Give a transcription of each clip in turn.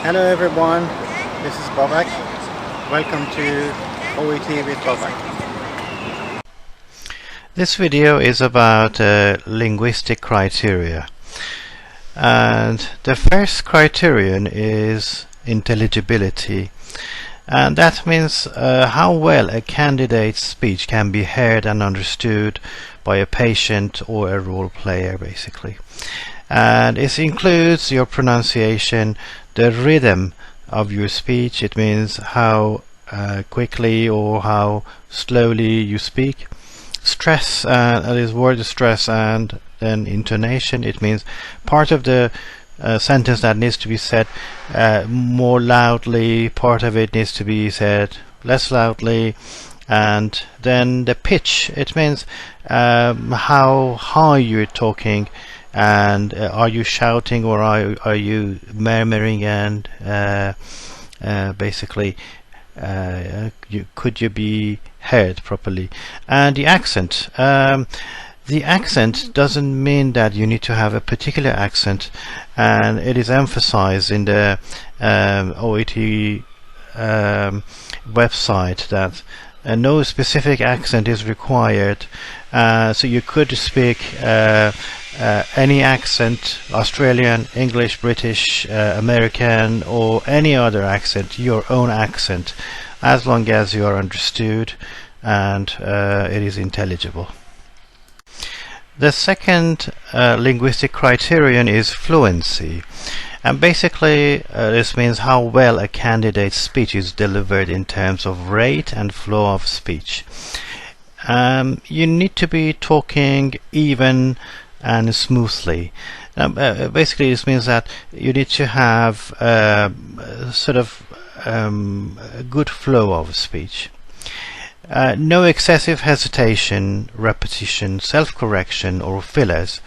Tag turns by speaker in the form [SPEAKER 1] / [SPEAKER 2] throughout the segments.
[SPEAKER 1] Hello everyone, this is Babak. Welcome to OET with Babak.
[SPEAKER 2] This video is about linguistic criteria, and the first criterion is intelligibility, and that means how well a candidate's speech can be heard and understood by a patient or a role player, basically. And it includes your pronunciation, the rhythm of your speech. It means how quickly or how slowly you speak. Stress, that is word stress, and then intonation. It means part of the sentence that needs to be said more loudly, part of it needs to be said less loudly. And then the pitch, it means how high you're talking, and are you shouting or are you murmuring, and basically could you be heard properly. And the accent, doesn't mean that you need to have a particular accent, and it is emphasized in the OET website that no specific accent is required, so you could speak any accent, Australian, English, British, American, or any other accent, your own accent, as long as you are understood and it is intelligible. The second linguistic criterion is fluency, and basically this means how well a candidate's speech is delivered in terms of rate and flow of speech. You need to be talking even and smoothly. Basically this means that you need to have sort of a good flow of speech. No excessive hesitation, repetition, self-correction or fillers.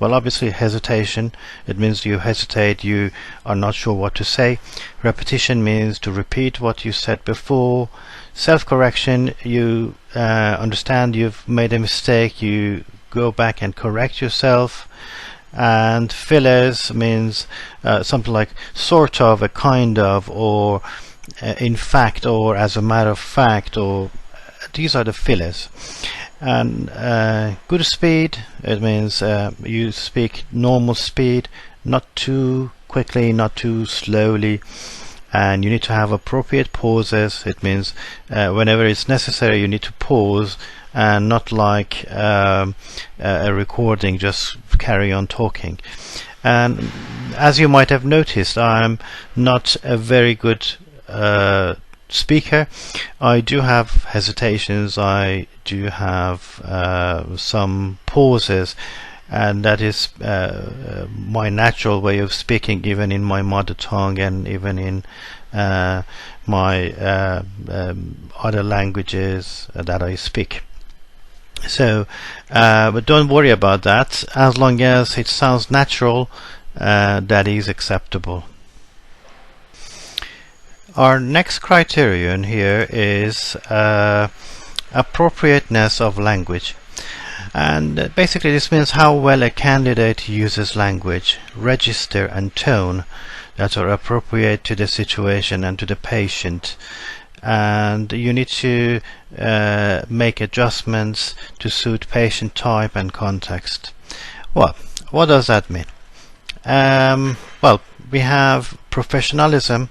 [SPEAKER 2] Well, obviously hesitation, it means you hesitate, you are not sure what to say. Repetition means to repeat what you said before. Self-correction, you understand you've made a mistake, you go back and correct yourself. And fillers means something like sort of, a kind of, or in fact, or as a matter of fact, or these are the fillers. And good speed, it means you speak normal speed, not too quickly, not too slowly, and you need to have appropriate pauses. It means whenever it's necessary you need to pause, and not like a recording, just carry on talking. And as you might have noticed, I'm not a very good speaker. I do have hesitations, I do have some pauses, and that is my natural way of speaking, even in my mother tongue and even in my other languages that I speak. So but don't worry about that, as long as it sounds natural, that is acceptable. Our next criterion here is appropriateness of language, and basically this means how well a candidate uses language, register and tone that are appropriate to the situation and to the patient. And you need to make adjustments to suit patient type and context. Well, what does that mean? Well, we have professionalism,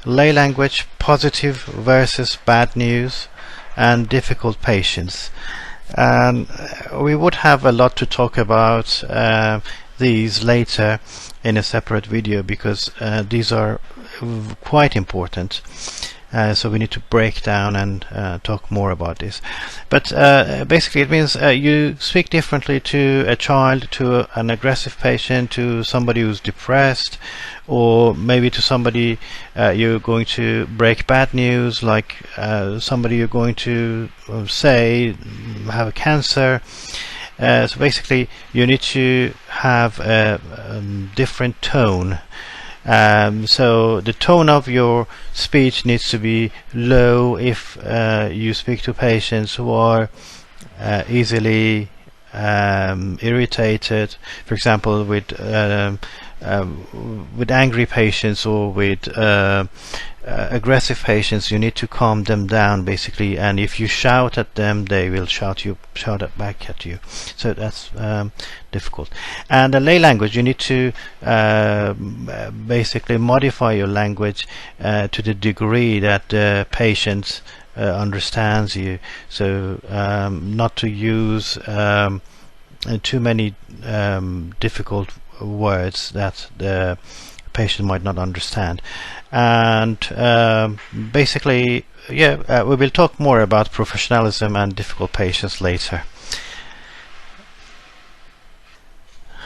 [SPEAKER 2] lay language, positive versus bad news, and difficult patients. And we would have a lot to talk about these later in a separate video, because these are quite important. So we need to break down and talk more about this. But basically it means you speak differently to a child, to an aggressive patient, to somebody who's depressed, or maybe to somebody you're going to break bad news, like somebody you're going to say have cancer. So basically you need to have a different tone. So the tone of your speech needs to be low if you speak to patients who are easily irritated, for example, with angry patients or with aggressive patients, you need to calm them down basically, and if you shout at them, they will shout back at you. So that's difficult. And the lay language, you need to basically modify your language to the degree that the patient understands you. So not to use too many difficult words that the patient might not understand. And basically, we will talk more about professionalism and difficult patients later.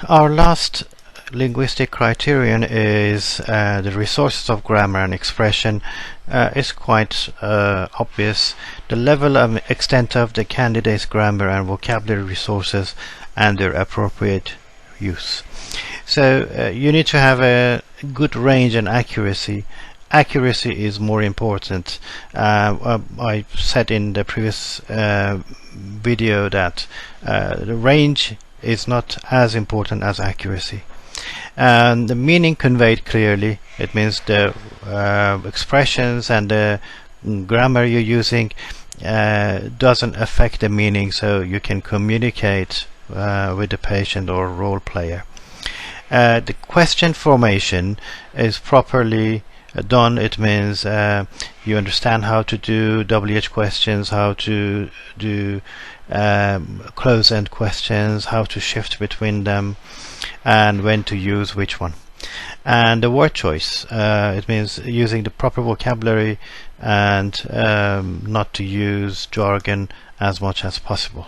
[SPEAKER 2] Our last linguistic criterion is the resources of grammar and expression. Is quite obvious. The level and extent of the candidate's grammar and vocabulary resources and their appropriate use. So you need to have a good range and accuracy. Accuracy is more important. I said in the previous video that the range is not as important as accuracy. And the meaning conveyed clearly, it means the expressions and the grammar you're using doesn't affect the meaning, so you can communicate with the patient or role player. The question formation is properly done. It means you understand how to do WH questions, how to do close-end questions, how to shift between them, and when to use which one. And the word choice, it means using the proper vocabulary and not to use jargon as much as possible.